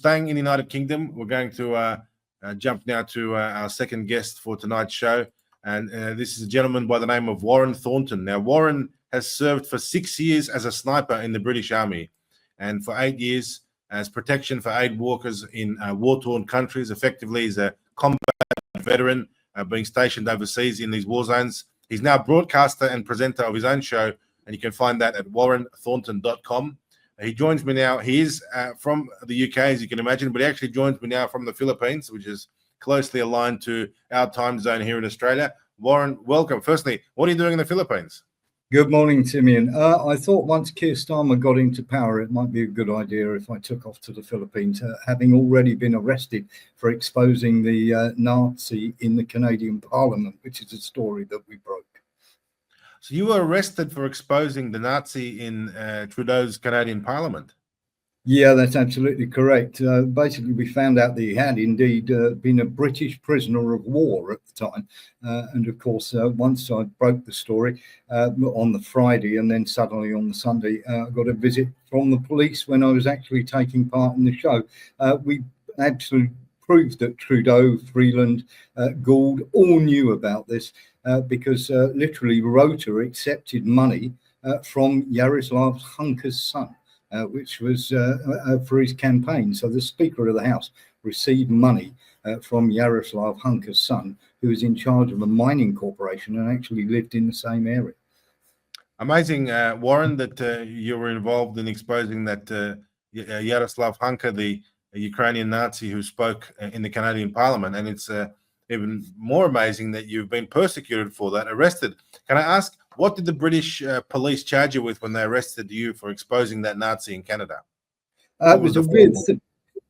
staying in the United Kingdom, we're going to jump now to our second guest for tonight's show. And this is a gentleman by the name of Warren Thornton. Now, Warren has served for 6 years as a sniper in the British Army and for 8 years as protection for aid workers in war-torn countries. Effectively, he's a combat veteran being stationed overseas in these war zones. He's now a broadcaster and presenter of his own show, and you can find that at warrenthornton.com. He joins me now. He is from the UK, as you can imagine, but he actually joins me now from the Philippines, which is closely aligned to our time zone here in Australia. Warren, welcome. Firstly, what are you doing in the Philippines? Good morning, Timian. I thought once Keir Starmer got into power, it might be a good idea if I took off to the Philippines, having already been arrested for exposing the Nazi in the Canadian Parliament, which is a story that we broke. So you were arrested for exposing the Nazi in Trudeau's Canadian Parliament? Yeah, that's absolutely correct. Basically, we found out that he had indeed been a British prisoner of war at the time. And of course, once I broke the story on the Friday and then suddenly on the Sunday, I got a visit from the police when I was actually taking part in the show. We absolutely proved that Trudeau, Freeland, Gould all knew about this because literally Rota accepted money from Yaroslav Hunker's son. Which was for his campaign. So the Speaker of the House received money from Yaroslav Hunker's son, who was in charge of a mining corporation and actually lived in the same area. Amazing, Warren, that you were involved in exposing that Yaroslav Hunker, the Ukrainian Nazi who spoke in the Canadian Parliament. And it's even more amazing that you've been persecuted for that, arrested. Can I ask, what did the British police charge you with when they arrested you for exposing that Nazi in Canada? It was a weird thing.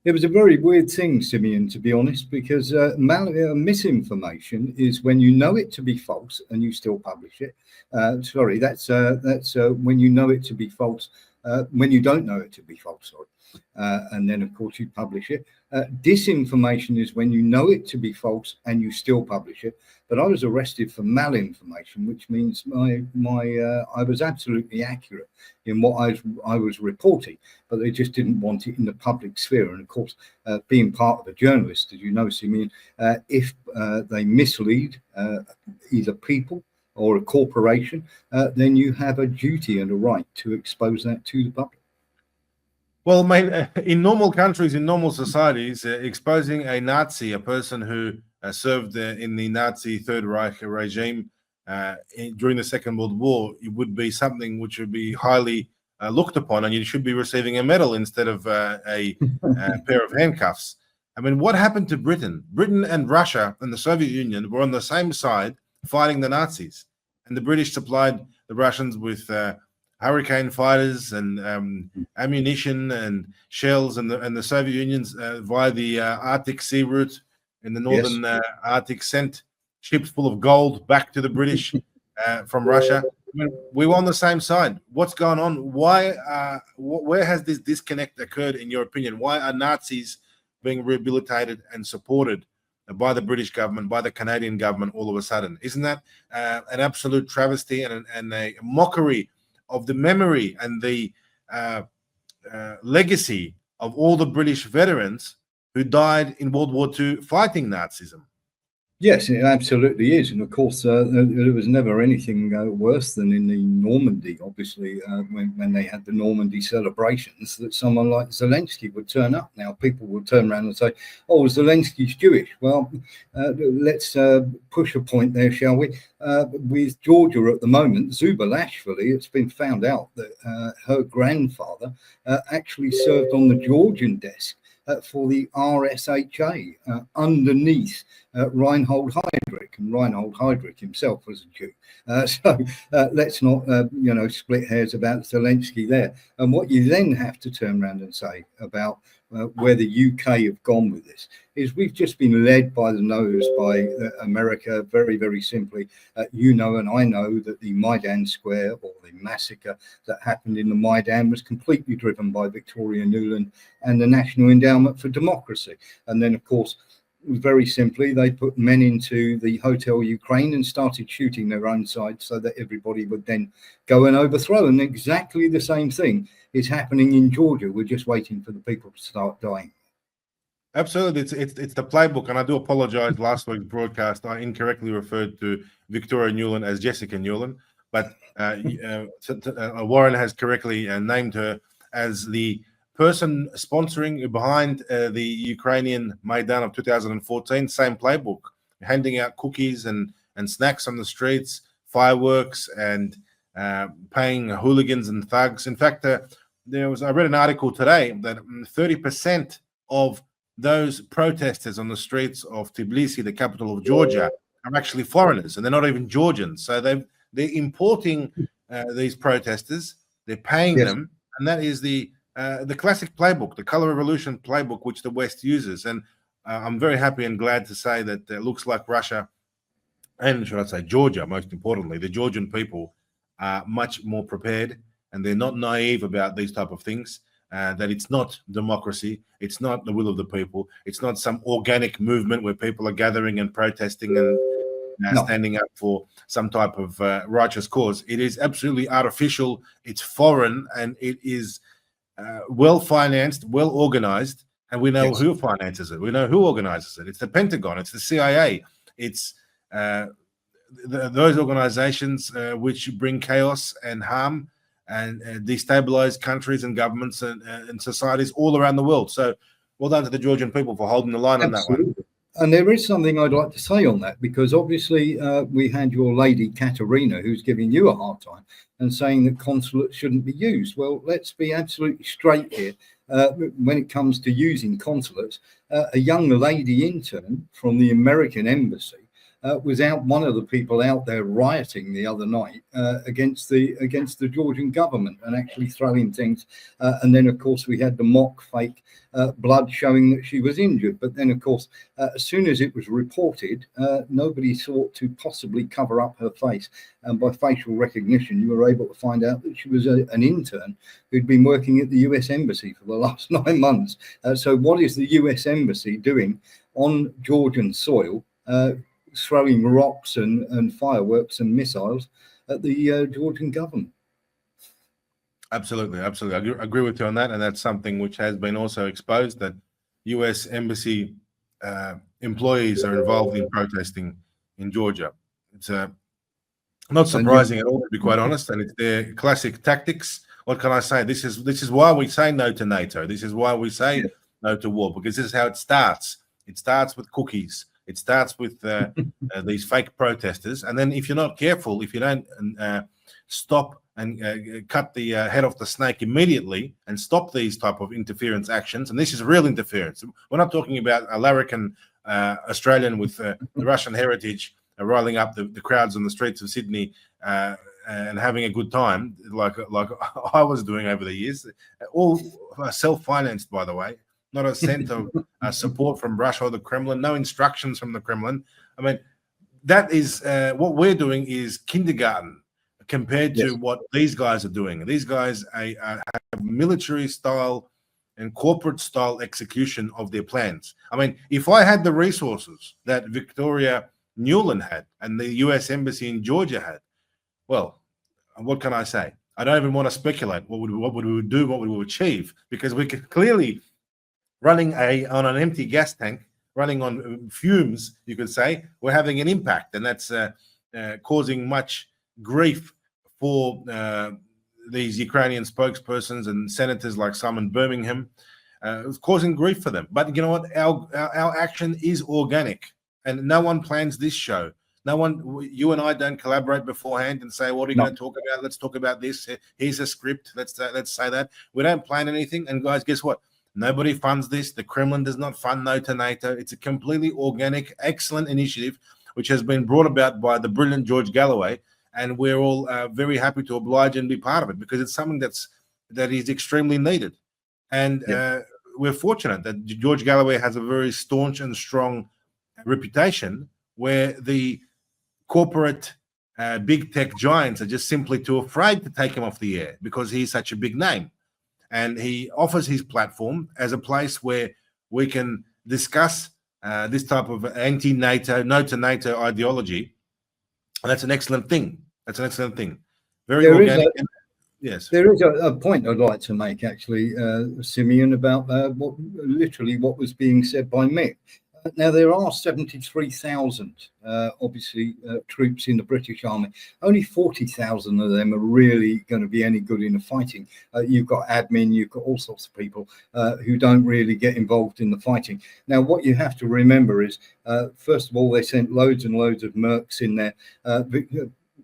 It was a very weird thing, Simeon, to be honest, because misinformation is when you know it to be false and you still publish it. Sorry, that's when you know it to be false, when you don't know it to be false, sorry. And then, of course, you publish it. Disinformation is when you know it to be false and you still publish it. But I was arrested for malinformation, which means I was absolutely accurate in what I was reporting, but they just didn't want it in the public sphere. And of course, being part of a journalist, as you know, Simeon, if they mislead either people or a corporation, then you have a duty and a right to expose that to the public. Well, mate, in normal countries, in normal societies, exposing a Nazi, a person who served in the Nazi Third Reich regime during the Second World War, it would be something which would be highly looked upon, and you should be receiving a medal instead of a pair of handcuffs. I mean, what happened to Britain? Britain and Russia and the Soviet Union were on the same side fighting the Nazis, and the British supplied the Russians with Hurricane fighters and ammunition and shells, and the Soviet Unions via the Arctic Sea route in the northern Arctic sent ships full of gold back to the British from Russia. I mean, we were on the same side. What's going on? Why? Where has this disconnect occurred, in your opinion? Why are Nazis being rehabilitated and supported by the British government, by the Canadian government all of a sudden? Isn't that an absolute travesty and a mockery of the memory and the legacy of all the British veterans who died in World War II fighting Nazism? Yes, it absolutely is. And of course, there was never anything worse than in the Normandy, obviously, when they had the Normandy celebrations, that someone like Zelensky would turn up. Now, people would turn around and say, oh, Zelensky's Jewish. Well, let's push a point there, shall we? With Georgia at the moment, Zubelashvili, it's been found out that her grandfather actually served on the Georgian desk for the RSHA underneath Reinhold Heydrich, and Reinhold Heydrich himself was a Jew. So let's not, split hairs about Zelensky there. And what you then have to turn around and say about where the UK have gone with this is we've just been led by the nose by America, very, very simply. And I know that the Maidan Square, or the massacre that happened in the Maidan, was completely driven by Victoria Nuland and the National Endowment for Democracy. And then, of course, very simply, they put men into the Hotel Ukraine and started shooting their own side so that everybody would then go and overthrow. And exactly the same thing is happening in Georgia. We're just waiting for the people to start dying. Absolutely, it's the playbook, and I do apologize. Last week's broadcast, I incorrectly referred to Victoria Nuland as Jessica Nuland, but Warren has correctly named her as the person sponsoring behind the Ukrainian Maidan of 2014. Same playbook, handing out cookies and snacks on the streets, fireworks, and paying hooligans and thugs. In fact, I read an article today that 30% of those protesters on the streets of Tbilisi, the capital of Georgia, are actually foreigners, and they're not even Georgians. So they're importing these protesters, they're paying Yes. them, and that is the classic playbook, the color revolution playbook, which the West uses. And I'm very happy and glad to say that it looks like Russia, and should I say Georgia, most importantly, the Georgian people are much more prepared, and they're not naive about these type of things. That it's not democracy, it's not the will of the people, it's not some organic movement where people are gathering and protesting and standing up for some type of righteous cause. It is absolutely artificial, it's foreign, and it is well financed, well organized, and we know who finances it, we know who organizes it. It's the Pentagon, it's the CIA, it's those organizations which bring chaos and harm and destabilize countries and governments and societies all around the world. So well done to the Georgian people for holding the line on that one. And there is something I'd like to say on that, because obviously we had your lady Katerina, who's giving you a hard time and saying that consulates shouldn't be used. Well, let's be absolutely straight here. When it comes to using consulates, a young lady intern from the American embassy was one of the people out there rioting the other night against the Georgian government and actually throwing things. And then, of course, we had the mock fake blood showing that she was injured. But then, of course, as soon as it was reported, nobody sought to possibly cover up her face. And by facial recognition, you were able to find out that she was an intern who'd been working at the US Embassy for the last 9 months. So what is the US Embassy doing on Georgian soil, throwing rocks and fireworks and missiles at the Georgian government? Absolutely. I agree with you on that, and that's something which has been also exposed, that U.S. Embassy employees are involved in protesting in Georgia. It's not surprising at all, to be quite honest, and it's their classic tactics. What can I say? This is why we say no to NATO. This is why we say no to war, because this is how it starts. It starts with cookies. It starts with these fake protesters, and then if you're not careful, if you don't stop and cut the head off the snake immediately and stop these type of interference actions, and this is real interference. We're not talking about a larrikin Australian with the Russian heritage riling up the crowds on the streets of Sydney and having a good time, like I was doing over the years, all self-financed, by the way. Not a cent of support from Russia or the Kremlin, no instructions from the Kremlin. I mean, that is what we're doing is kindergarten compared to what these guys are doing. These guys have military style and corporate style execution of their plans. I mean, if I had the resources that Victoria Nuland had and the US Embassy in Georgia had, well, what can I say? I don't even want to speculate what would we do, what we would achieve, because we could clearly running on an empty gas tank, running on fumes, you could say, we're having an impact, and that's causing much grief for these Ukrainian spokespersons and senators like Simon Birmingham. It's causing grief for them. But you know what? Our action is organic, and no one plans this show. No one, you and I don't collaborate beforehand and say, what are you going to talk about? Let's talk about this. Here's a script. Let's say that. We don't plan anything. And guys, guess what? Nobody funds this. The Kremlin does not fund No to NATO. It's a completely organic, excellent initiative, which has been brought about by the brilliant George Galloway. And we're all very happy to oblige and be part of it, because it's something that is extremely needed. And we're fortunate that George Galloway has a very staunch and strong reputation, where the corporate big tech giants are just simply too afraid to take him off the air because he's such a big name. And he offers his platform as a place where we can discuss this type of anti-NATO, no to NATO ideology. And that's an excellent thing. Very organic. Yes. There is a point I'd like to make, actually, Simeon, about what was being said by Mick. Now, there are 73,000, obviously, troops in the British Army. Only 40,000 of them are really going to be any good in the fighting. You've got admin, you've got all sorts of people who don't really get involved in the fighting. Now, what you have to remember is, first of all, they sent loads and loads of mercs in there.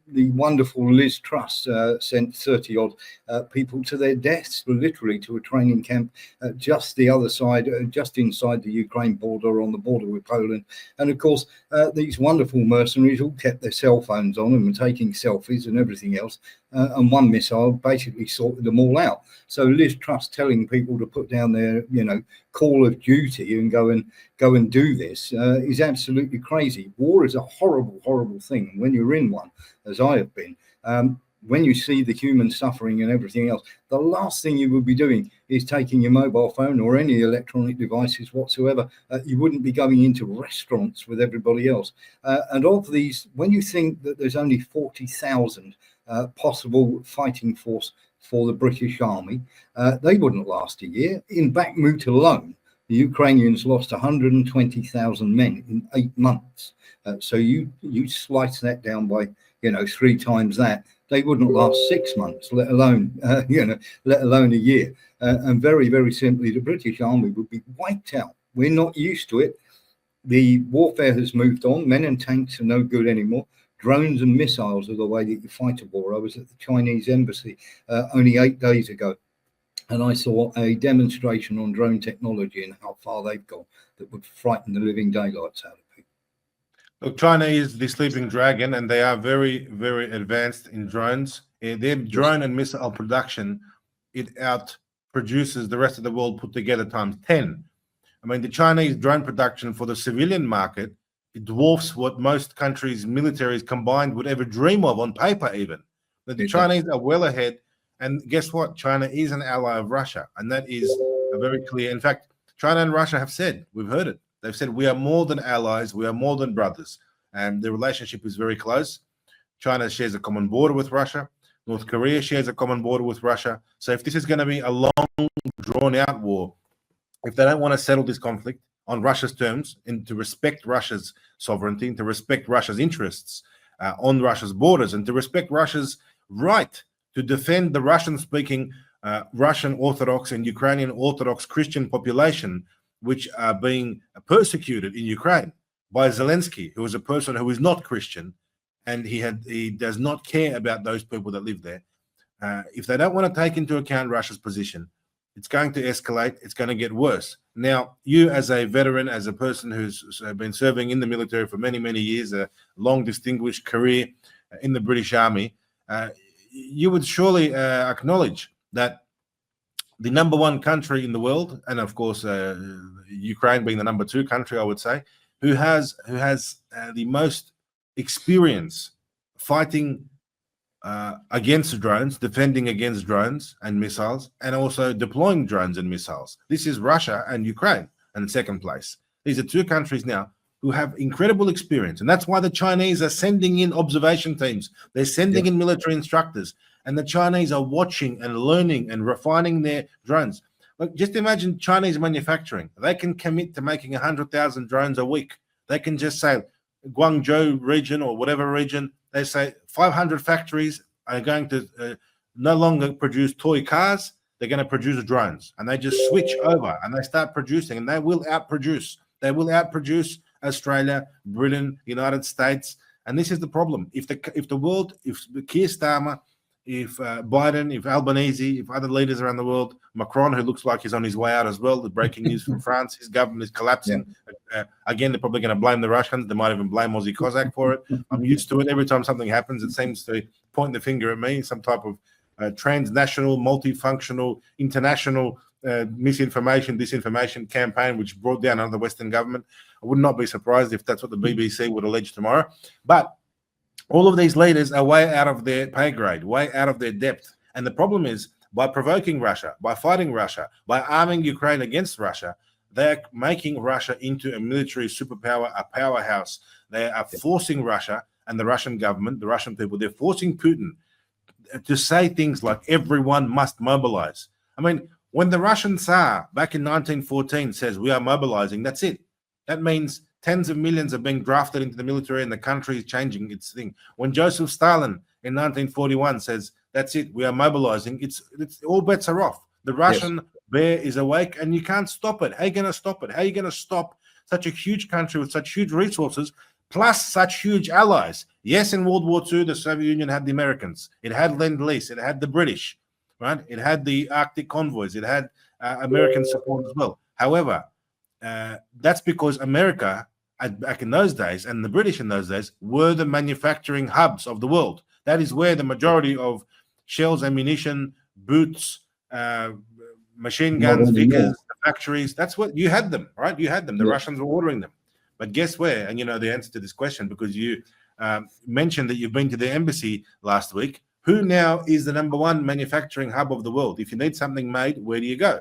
The wonderful Liz Truss sent 30 odd people to their deaths, literally, to a training camp just the other side, just inside the Ukraine border, on the border with Poland. And of course, these wonderful mercenaries all kept their cell phones on and were taking selfies and everything else. And one missile basically sorted them all out. So Liz Truss telling people to put down their, call of duty and go and do this is absolutely crazy. War is a horrible, horrible thing. When you're in one, as I have been, when you see the human suffering and everything else, the last thing you would be doing is taking your mobile phone or any electronic devices whatsoever. You wouldn't be going into restaurants with everybody else. And of these, when you think that there's only 40,000 possible fighting force for the British Army, they wouldn't last a year. In Bakhmut alone, the Ukrainians lost 120,000 men in 8 months. So you slice that down by 3 times that, they wouldn't last 6 months, let alone let alone a year. And very, very simply, the British Army would be wiped out. We're not used to it. The warfare has moved on. Men and tanks are no good anymore. Drones and missiles are the way that you fight a war. I was at the Chinese embassy only 8 days ago, and I saw a demonstration on drone technology and how far they've gone that would frighten the living daylights out of people. Look, China is the sleeping dragon, and they are very, very advanced in drones. Their drone and missile production, it out produces the rest of the world put together times 10. I mean, the Chinese drone production for the civilian market, it dwarfs what most countries' militaries combined would ever dream of on paper even. But the Chinese are well ahead. And guess what? China is an ally of Russia. And that is very clear. In fact, China and Russia have said, we've heard it. They've said, we are more than allies. We are more than brothers. And the relationship is very close. China shares a common border with Russia. North Korea shares a common border with Russia. So if this is going to be a long, drawn-out war, if they don't want to settle this conflict on Russia's terms and to respect Russia's sovereignty and to respect Russia's interests on Russia's borders and to respect Russia's right to defend the Russian-speaking Russian Orthodox and Ukrainian Orthodox Christian population, which are being persecuted in Ukraine by Zelensky, who is a person who is not Christian, and he does not care about those people that live there. If they don't want to take into account Russia's position, it's going to escalate. It's going to get worse. Now, you as a veteran, as a person who's been serving in the military for many, many years, a long distinguished career in the British Army, you would surely acknowledge that the number one country in the world, and of course Ukraine being the number 2 country, I would say, who has the most experience fighting against drones, defending against drones and missiles, and also deploying drones and missiles. This is Russia and Ukraine in second place. These are 2 countries now who have incredible experience. And that's why the Chinese are sending in observation teams. They're sending in military instructors. And the Chinese are watching and learning and refining their drones. Look, just imagine Chinese manufacturing. They can commit to making 100,000 drones a week. They can just say, Guangzhou region or whatever region, they say 500 factories are going to no longer produce toy cars. They're going to produce drones. And they just switch over and they start producing, and they will outproduce. They will outproduce Australia, Britain, United States. And this is the problem. If the world, if Keir Starmer, if Biden, if Albanese, if other leaders around the world, Macron, who looks like he's on his way out as well, the breaking news from France, his government is collapsing. Again, they're probably going to blame the Russians. They might even blame Aussie Cossack for it. I'm used to it. Every time something happens, it seems to point the finger at me, some type of transnational, multifunctional, international misinformation, disinformation campaign, which brought down another Western government. I would not be surprised if that's what the BBC would allege tomorrow. But all of these leaders are way out of their pay grade, way out of their depth. And the problem is, by provoking Russia, by fighting Russia, by arming Ukraine against Russia, they're making Russia into a military superpower, a powerhouse. They are forcing Russia and the Russian government, the Russian people, they're forcing Putin to say things like everyone must mobilize. I mean, when the Russian Tsar back in 1914 says we are mobilizing, that's it. That means tens of millions are being drafted into the military and the country is changing its thing. When Joseph Stalin in 1941 says, that's it, we are mobilizing, it's all bets are off. The Russian bear is awake and you can't stop it. How are you going to stop it? How are you going to stop such a huge country with such huge resources, plus such huge allies? Yes, in World War II, the Soviet Union had the Americans. It had Lend-Lease. It had the British, right? It had the Arctic convoys. It had American support as well. However, that's because America, back in those days, and the British in those days, were the manufacturing hubs of the world. That is where the majority of shells, ammunition, boots, machine guns, figures, factories, that's what you had them, right? You had them. The Russians were ordering them. But guess where? And you know the answer to this question because you mentioned that you've been to the embassy last week. Who now is the number one manufacturing hub of the world? If you need something made, where do you go?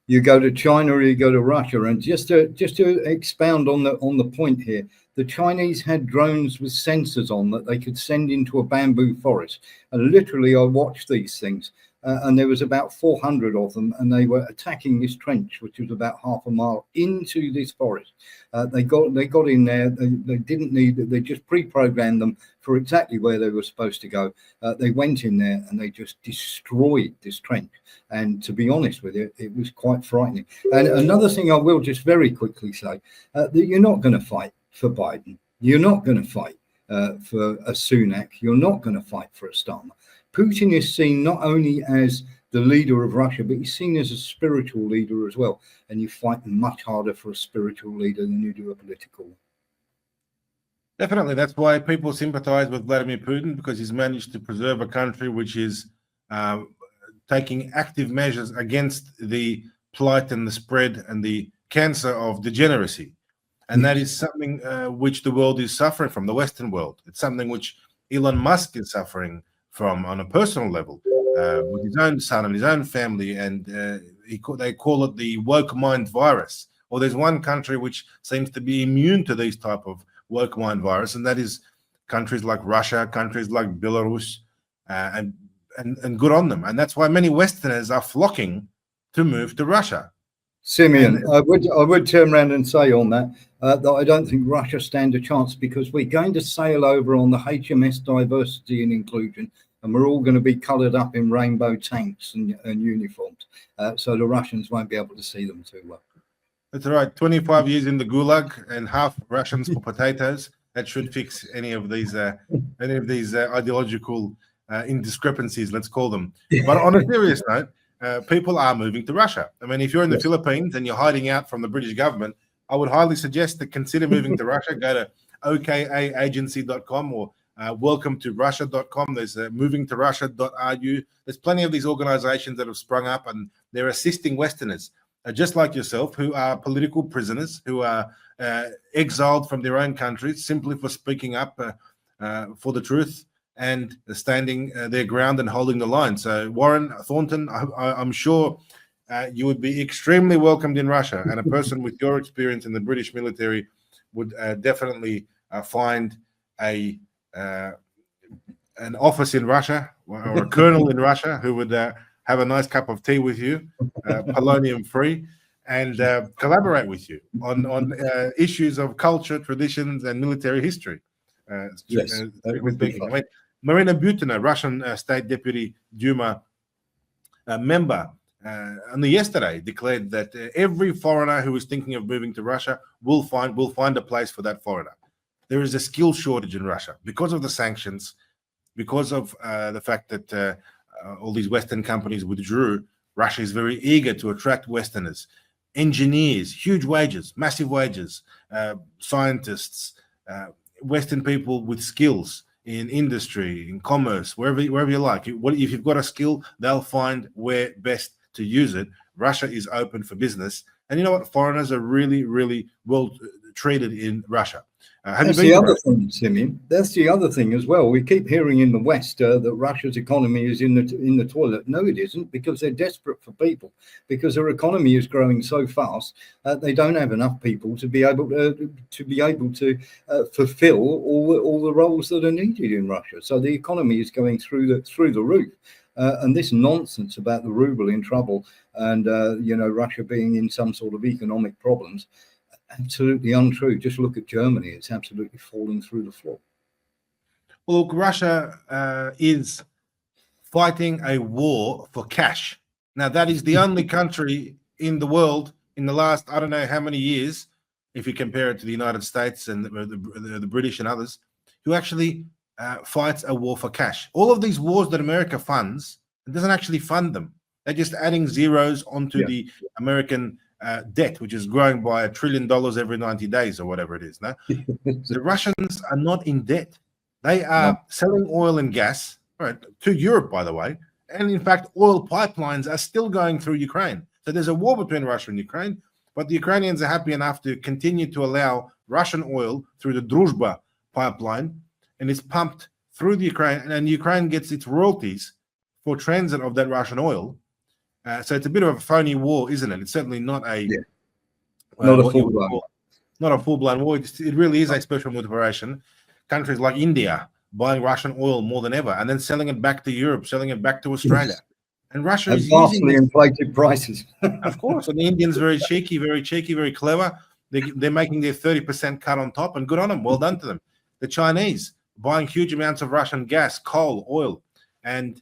You go to China or you go to Russia. And just to expound on the point here, the Chinese had drones with sensors on that they could send into a bamboo forest. And literally, I watched these things. And there was about 400 of them, and they were attacking this trench, which was about half a mile into this forest. They got in there. They didn't need it. They just pre-programmed them for exactly where they were supposed to go. They went in there and they just destroyed this trench. And to be honest with you, it was quite frightening. And another thing I will just very quickly say, that you're not going to fight for Biden. You're not going to fight for a Sunak. You're not going to fight for a Starmer. Putin is seen not only as the leader of Russia, but he's seen as a spiritual leader as well. And you fight much harder for a spiritual leader than you do a political one. Definitely. That's why people sympathize with Vladimir Putin, because he's managed to preserve a country which is taking active measures against the plight and the spread and the cancer of degeneracy. And that is something which the world is suffering from, the Western world. It's something which Elon Musk is suffering from on a personal level with his own son and his own family, and they call it the woke mind virus. Or there's one country which seems to be immune to these type of woke mind virus, and that is countries like Russia, countries like Belarus, and good on them. And that's why many Westerners are flocking to move to Russia. Simeon, I would turn around and say on that that I don't think Russia stand a chance, because we're going to sail over on the HMS Diversity and Inclusion, and we're all going to be coloured up in rainbow tanks and uniforms. So the Russians won't be able to see them too well. That's right. 25 years in the Gulag and half Russians for potatoes. That should fix any of these ideological indiscrepancies, let's call them. But on a serious note, people are moving to Russia. I mean, if you're in the Philippines and you're hiding out from the British government, I would highly suggest to consider moving to Russia. Go to okaagency.com or welcome to Russia.com. There's movingtorussia.ru. There's plenty of these organizations that have sprung up, and they're assisting Westerners, just like yourself, who are political prisoners, who are exiled from their own countries simply for speaking up for the truth and standing their ground and holding the line. So, Warren Thornton, I'm sure you would be extremely welcomed in Russia, and a person with your experience in the British military would definitely find an office in Russia or a colonel in Russia who would have a nice cup of tea with you, polonium-free, and collaborate with you on issues of culture, traditions, and military history. Yes, speaking. I mean, Marina Butina, Russian State Deputy Duma member, only yesterday declared that every foreigner who is thinking of moving to Russia will find a place for that foreigner. There is a skill shortage in Russia because of the sanctions, because of the fact that all these Western companies withdrew. Russia is very eager to attract Westerners, engineers, huge wages, massive wages, scientists, Western people with skills in industry, in commerce, wherever you like. If you've got a skill, they'll find where best to use it. Russia is open for business. And you know what? Foreigners are really, really well treated in Russia. Have That's you been the to other Russia? thing, Simeon. That's the other thing as well. We keep hearing in the West that Russia's economy is in the toilet. No, it isn't, because they're desperate for people. Because their economy is growing so fast, they don't have enough people to be able to fulfill all the roles that are needed in Russia. So the economy is going through the roof. And this nonsense about the ruble in trouble and Russia being in some sort of economic problems. Absolutely untrue. Just look at Germany; it's absolutely falling through the floor. Well, look, Russia is fighting a war for cash. Now, that is the only country in the world in the last, I don't know how many years, if you compare it to the United States and the British and others, who actually fights a war for cash. All of these wars that America funds, it doesn't actually fund them. They're just adding zeros onto the American debt, which is growing by $1 trillion every 90 days or whatever it is. No? The Russians are not in debt. They are selling oil and gas, right, to Europe, by the way. And in fact, oil pipelines are still going through Ukraine. So there's a war between Russia and Ukraine, but the Ukrainians are happy enough to continue to allow Russian oil through the Druzhba pipeline, and it's pumped through the Ukraine, and Ukraine gets its royalties for transit of that Russian oil. So it's a bit of a phony war, isn't it? It's certainly not a not a full-blown. Not a full-blown war. It really is a special motivation. Countries like India buying Russian oil more than ever, and then selling it back to Europe, selling it back to Australia. And Russia is using this, inflated prices. of course. And the Indians very cheeky, very clever. They're making their 30% cut on top, and good on them. Well done to them. The Chinese buying huge amounts of Russian gas, coal, oil, and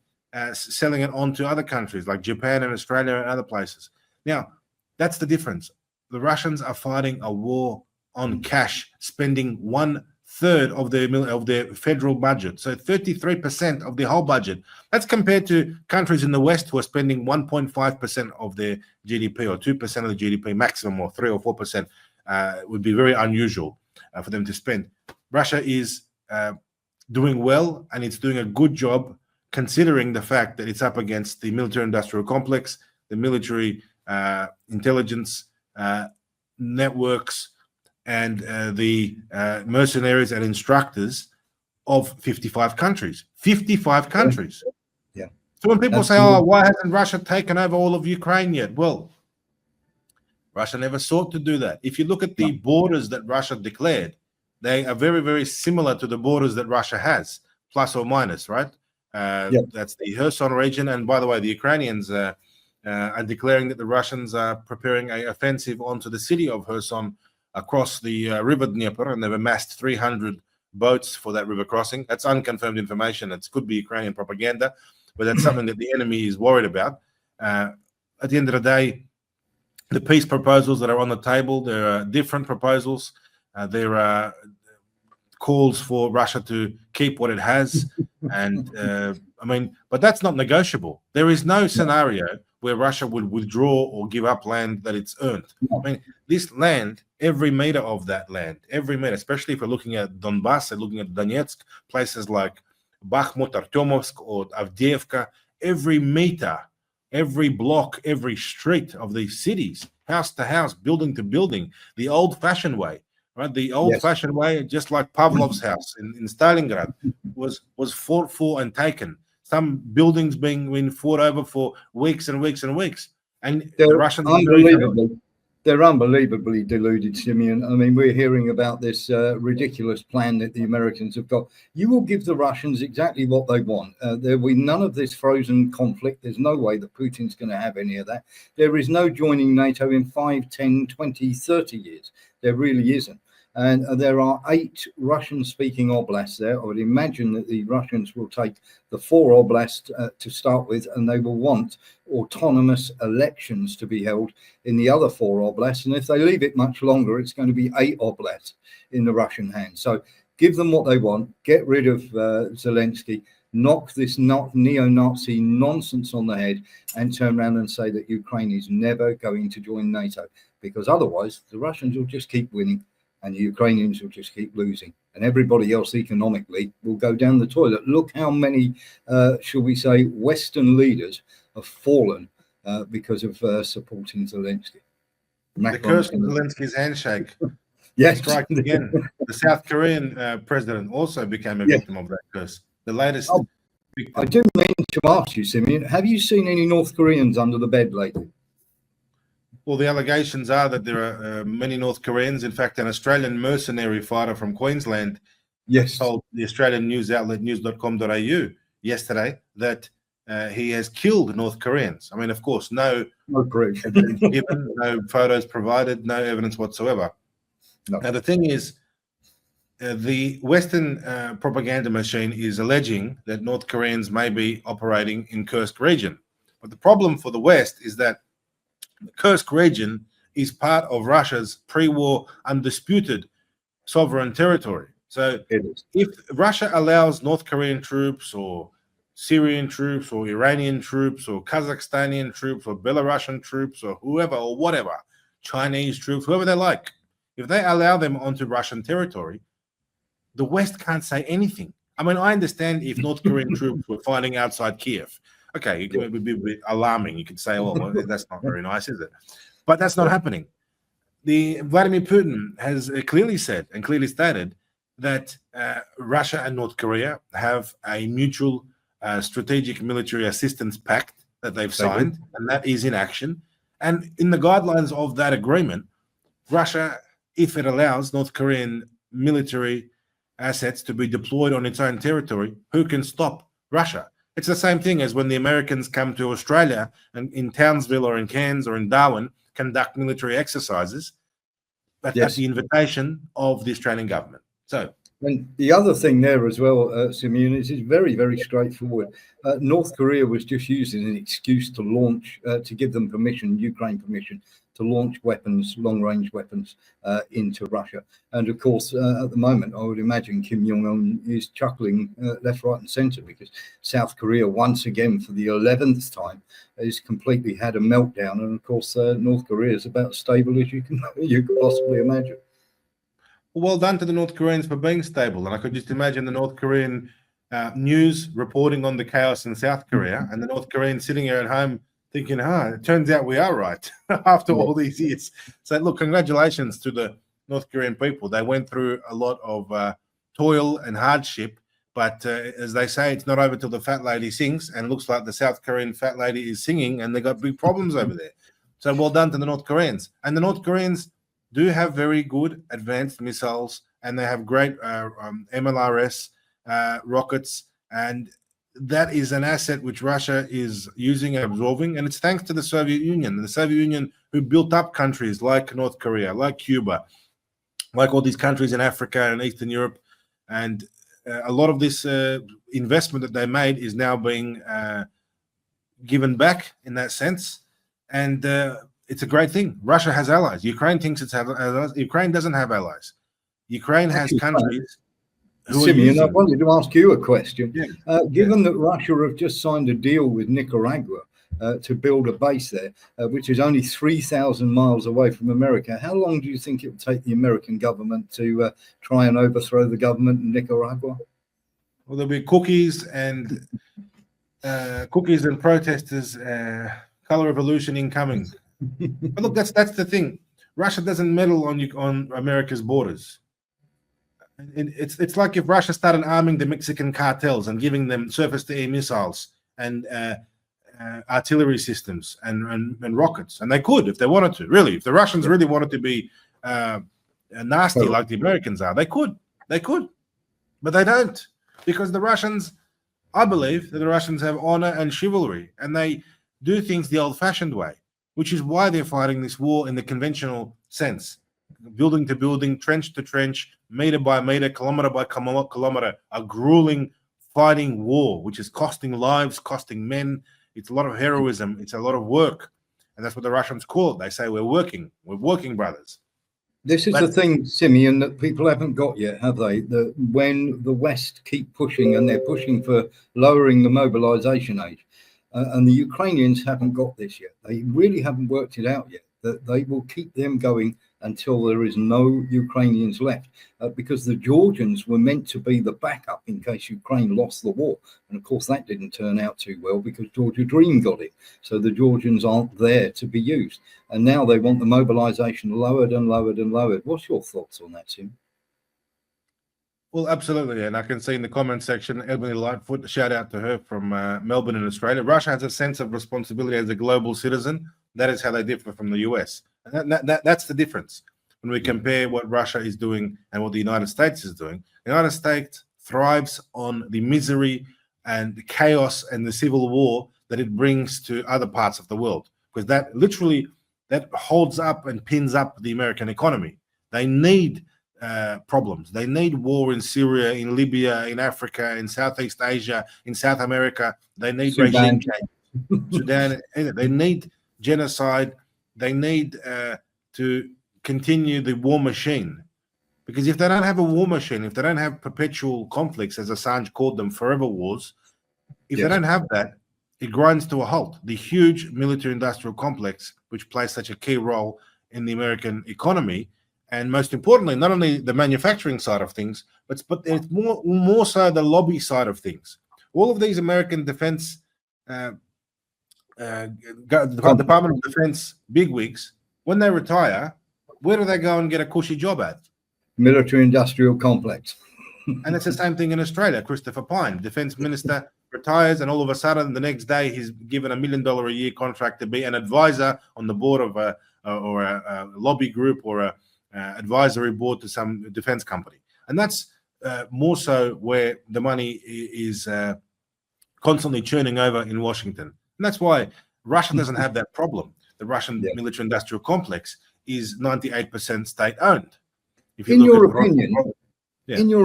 selling it on to other countries like Japan and Australia and other places. Now, that's the difference. The Russians are fighting a war on cash, spending 1/3 of their federal budget. So 33% of the whole budget. That's compared to countries in the West who are spending 1.5% of their GDP or 2% of the GDP maximum, or 3 or 4% would be very unusual for them to spend. Russia is doing well, and it's doing a good job considering the fact that it's up against the military-industrial complex, the military intelligence networks, and the mercenaries and instructors of 55 countries. 55 countries. Yeah. So when people say, "Oh, why hasn't Russia taken over all of Ukraine yet?" Well, Russia never sought to do that. If you look at the borders that Russia declared, they are very, very similar to the borders that Russia has, plus or minus, right? That's the Kherson region. And by the way, the Ukrainians are declaring that the Russians are preparing an offensive onto the city of Kherson across the river Dnieper, and they've amassed 300 boats for that river crossing. That's unconfirmed information. It could be Ukrainian propaganda, but that's something that the enemy is worried about. At the end of the day, the peace proposals that are on the table, there are different proposals. There are calls for Russia to keep what it has. And but that's not negotiable. There is no scenario where Russia would withdraw or give up land that it's earned. I mean, this land, every meter of that land, every meter, especially if we're looking at Donbass and looking at Donetsk, places like Bakhmut, Artyomovsk, or Avdiivka, every meter, every block, every street of these cities, house to house, building to building, the old-fashioned way, right? The old-fashioned way, just like Pavlov's house in Stalingrad, was fought for and taken. Some buildings being fought over for weeks and weeks and weeks. And the Russians they're unbelievably deluded, Simeon. I mean, we're hearing about this ridiculous plan that the Americans have got. You will give the Russians exactly what they want. There will be none of this frozen conflict. There's no way that Putin's going to have any of that. There is no joining NATO in 5, 10, 20, 30 years. There really isn't. And there are 8 Russian-speaking oblasts there. I would imagine that the Russians will take the 4 oblasts to start with, and they will want autonomous elections to be held in the other 4 oblasts. And if they leave it much longer, it's going to be 8 oblasts in the Russian hands. So give them what they want, get rid of Zelensky, knock this neo-Nazi nonsense on the head, and turn around and say that Ukraine is never going to join NATO, because otherwise the Russians will just keep winning and the Ukrainians will just keep losing, and everybody else economically will go down the toilet. Look how many, shall we say, Western leaders have fallen because of supporting Zelensky. The curse of Zelensky's handshake. Yes. strikes again. The South Korean president also became a Yes. victim of that curse. The latest Oh, victim. I do mean to ask you, Simeon, have you seen any North Koreans under the bed lately? Well, the allegations are that there are many North Koreans. In fact, an Australian mercenary fighter from Queensland Yes. told the Australian news outlet news.com.au yesterday that he has killed North Koreans. I mean, of course, no No proof. evidence given, no photos provided, no evidence whatsoever. No. Now, the thing is, the Western propaganda machine is alleging that North Koreans may be operating in Kursk region. But the problem for the West is that the Kursk region is part of Russia's pre-war undisputed sovereign territory. So It is. if Russia allows North Korean troops or Syrian troops or Iranian troops or Kazakhstani troops or Belarusian troops or whoever or whatever, Chinese troops, whoever they like, if they allow them onto Russian territory, the West can't say anything. I mean, I understand if North Korean troops were fighting outside Kiev. Okay, it would be a bit alarming. You could say, oh, well, that's not very nice, is it? But that's not happening. Vladimir Putin has clearly said and clearly stated that Russia and North Korea have a mutual strategic military assistance pact that they've signed, and that is in action. And in the guidelines of that agreement, Russia, if it allows North Korean military assets to be deployed on its own territory, who can stop Russia? It's the same thing as when the Americans come to Australia and in Townsville or in Cairns or in Darwin conduct military exercises at the invitation of the Australian government. So, and the other thing there as well, Simeon, is it's very, very straightforward. North Korea was just using an excuse to launch, to give them permission, Ukraine permission, to launch weapons, long-range weapons, into Russia. And of course, at the moment, I would imagine Kim Jong-un is chuckling left, right, and centre, because South Korea, once again, for the 11th time, has completely had a meltdown. And of course, North Korea is about as stable as you could possibly imagine. Well done to the North Koreans for being stable. And I could just imagine the North Korean news reporting on the chaos in South Korea, and the North Koreans sitting here at home thinking, it turns out we are right after all these years. So, look, congratulations to the North Korean people. They went through a lot of toil and hardship, but as they say, it's not over till the fat lady sings, and it looks like the South Korean fat lady is singing, and they got big problems over there. So well done to the North Koreans. And the North Koreans do have very good advanced missiles, and they have great MLRS rockets, and that is an asset which Russia is using and absorbing, and it's thanks to the Soviet Union. And the Soviet Union, who built up countries like North Korea, like Cuba, like all these countries in Africa and Eastern Europe, and a lot of this investment that they made is now being given back in that sense, and it's a great thing. Russia has allies. Ukraine thinks it's allies. Ukraine doesn't have allies. Ukraine has countries. Simeon, I wanted to ask you a question. Given that Russia have just signed a deal with Nicaragua to build a base there, which is only 3,000 miles away from America, how long do you think it will take the American government to try and overthrow the government in Nicaragua? Well, there'll be cookies and protesters, color revolution incoming. But look, that's the thing. Russia doesn't meddle on America's borders. It's like if Russia started arming the Mexican cartels and giving them surface-to-air missiles and artillery systems and rockets, and they could if they wanted to. Really, if the Russians really wanted to be nasty like the Americans are, they could, but they don't, because the Russians, I believe that the Russians have honor and chivalry, and they do things the old-fashioned way, which is why they're fighting this war in the conventional sense. Building to building, trench to trench, meter by meter, kilometer by kilometer, a grueling fighting war, which is costing lives, costing men. It's a lot of heroism. It's a lot of work. And that's what the Russians call it. They say, we're working brothers. This is the thing, Simeon, that people haven't got yet, have they? That when the West keep pushing, and they're pushing for lowering the mobilization age, and the Ukrainians haven't got this yet. They really haven't worked it out yet, that they will keep them going until there is no Ukrainians left, because the Georgians were meant to be the backup in case Ukraine lost the war. And of course, that didn't turn out too well because Georgia Dream got it. So the Georgians aren't there to be used. And now they want the mobilization lowered and lowered and lowered. What's your thoughts on that, Tim? Well, absolutely. And I can see in the comment section, Ebony Lightfoot, shout out to her from Melbourne in Australia. Russia has a sense of responsibility as a global citizen. That is how they differ from the US. And that's the difference. When we compare what Russia is doing and what the United States is doing, the United States thrives on the misery and the chaos and the civil war that it brings to other parts of the world. Because that literally, that holds up and pins up the American economy. They need problems. They need war in Syria, in Libya, in Africa, in Southeast Asia, in South America. They need regime change. Sudan. They need genocide. They need to continue the war machine. Because if they don't have a war machine, if they don't have perpetual conflicts, as Assange called them, forever wars, if they don't have that, it grinds to a halt. The huge military-industrial complex, which plays such a key role in the American economy, and most importantly, not only the manufacturing side of things, but it's more so the lobby side of things. All of these American defense, Department of Defense bigwigs, when they retire, where do they go and get a cushy job at? Military-industrial complex. And it's the same thing in Australia. Christopher Pyne, defense minister, retires, and all of a sudden, the next day, he's given $1 million a year contract to be an advisor on the board of a lobby group or a advisory board to some defense company. And that's more so where the money is constantly churning over in Washington. And that's why Russia doesn't have that problem. The Russian military industrial complex is 98% state owned. In your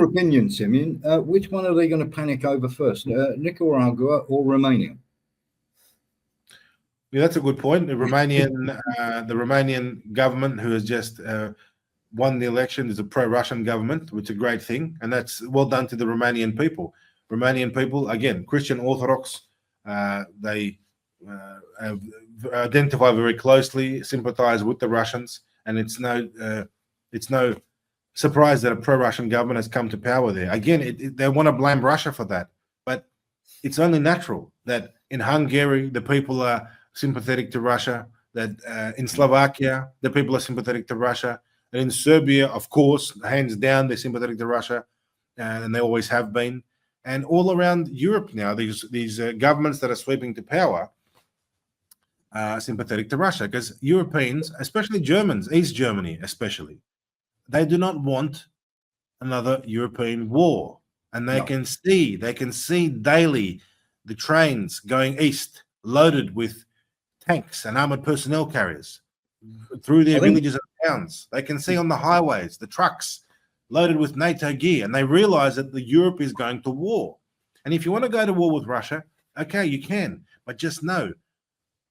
opinion, Simeon, which one are they going to panic over first, Nicaragua or Romania? Yeah, that's a good point. The Romanian government, who has just won the election, is a pro-Russian government, which is a great thing, and that's well done to the Romanian people. Romanian people, again, Christian Orthodox, they identify very closely, sympathize with the Russians, and it's no surprise that a pro-Russian government has come to power there. Again, they want to blame Russia for that, but it's only natural that in Hungary the people are sympathetic to Russia, that in Slovakia the people are sympathetic to Russia, and in Serbia, of course, hands down, they're sympathetic to Russia, and they always have been. And all around Europe now, these governments that are sweeping to power are sympathetic to Russia, because Europeans, especially Germans, East Germany especially, they do not want another European war. And they can see daily the trains going east loaded with tanks and armored personnel carriers through their villages and towns. They can see on the highways the trucks loaded with NATO gear, and they realize that Europe is going to war. And if you want to go to war with Russia, okay, you can, but just know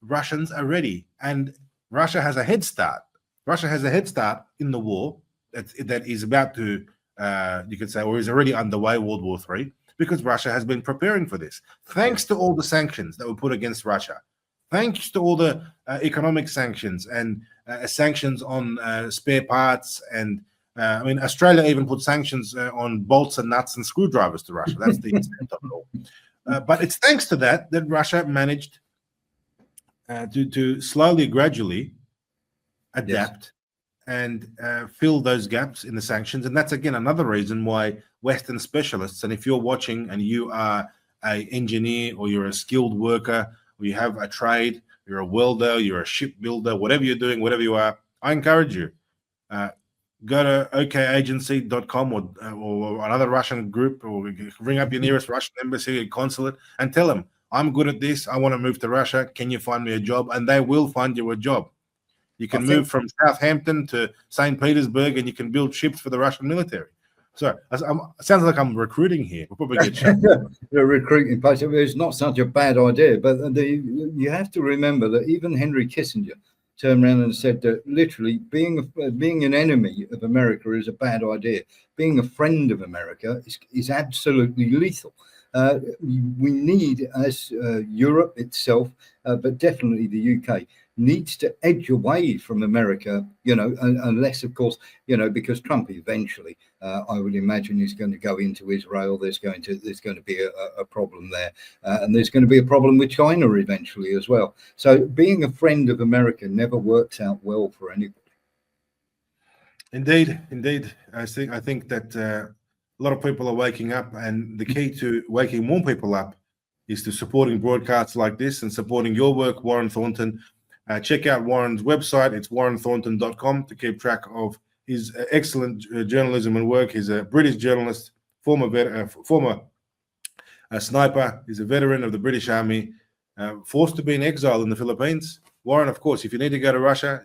Russians are ready, and Russia has a head start. Russia has a head start in the war that is about to, you could say, or is already underway, World War III, because Russia has been preparing for this. Thanks to all the sanctions that were put against Russia, thanks to all the economic sanctions and sanctions on spare parts, and I mean, Australia even put sanctions on bolts and nuts and screwdrivers to Russia. That's the extent of it all. But it's thanks to that Russia managed to slowly, gradually adapt and fill those gaps in the sanctions. And that's, again, another reason why Western specialists, and if you're watching and you are an engineer or you're a skilled worker, or you have a trade, you're a welder, you're a shipbuilder, whatever you're doing, whatever you are, I encourage you, go to okagency.com or another Russian group, or ring up your nearest Russian embassy or consulate and tell them, I'm good at this, I want to move to Russia, can you find me a job? And they will find you a job. You can move from Southampton to St. Petersburg, and you can build ships for the Russian military. So it sounds like I'm recruiting here. We'll probably get shot. The recruiting place, it's not such a bad idea, but you have to remember that even Henry Kissinger turned around and said that literally being an enemy of America is a bad idea. Being a friend of America is absolutely lethal. We need, as Europe itself, but definitely the UK, needs to edge away from America, unless, of course, because Trump eventually, I would imagine, is going to go into Israel. There's going to be a problem there, and there's going to be a problem with China eventually as well. So being a friend of America never works out well for anybody. Indeed. I think that a lot of people are waking up, and the key to waking more people up is to supporting broadcasts like this and supporting your work, Warren Thornton. Check out Warren's website. It's warrenthornton.com to keep track of his excellent journalism and work. He's a British journalist, former sniper. He's a veteran of the British Army, forced to be in exile in the Philippines. Warren, of course, if you need to go to Russia,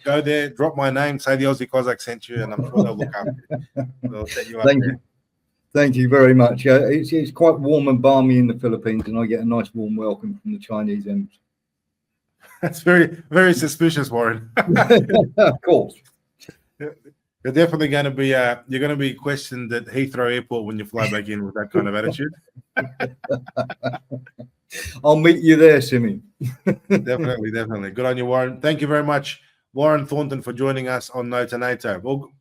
go there, drop my name, say the Aussie Cossack sent you, and I'm sure they'll look after you. They'll set you up there. Thank you very much. It's quite warm and balmy in the Philippines, and I get a nice warm welcome from the Chinese embassy. That's very, very suspicious, Warren. Of course. You're definitely going to be you're going to be questioned at Heathrow Airport when you fly back in with that kind of attitude. I'll meet you there, Simi. Definitely. Good on you, Warren. Thank you very much, Warren Thornton, for joining us on NATO.